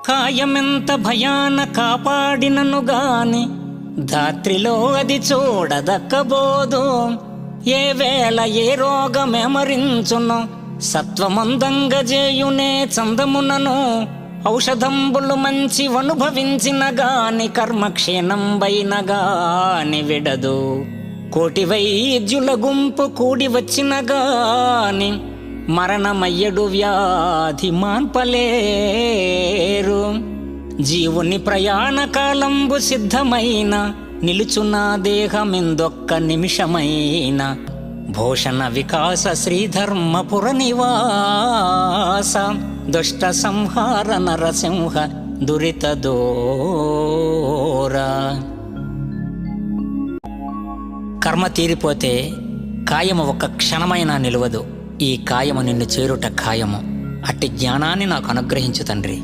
కాయమెంత భయాన కాపాడినను గాని ధాత్రిలో అది చూడదక్కబోదు. ఏ వేళ ఏ రోగమెమరించును సత్వమందంగజేయునే చందమునను. ఔషధంబులు మంచి అనుభవించిన గాని కర్మక్షీణంబైన గాని విడదు. కోటి వైద్యుల గుంపు కూడి వచ్చిన గాని మరణమయ్యడు వ్యాధి మాన్పలేరు. జీవుని ప్రయాణ కాలంబు సిద్ధమైన నిలుచున్న దేహమిందొక్క నిమిషమైన. భూషణ వికాస శ్రీధర్మపుర నివాస దుష్ట సంహార నరసింహ దురిత దూరా. కర్మ తీరిపోతే కాయము ఒక్క క్షణమైనా నిలవదు. ఈ కాయము నిన్ను చేరుట ఖాయము. అట్టి జ్ఞానాన్ని నాకు అనుగ్రహించు తండ్రి.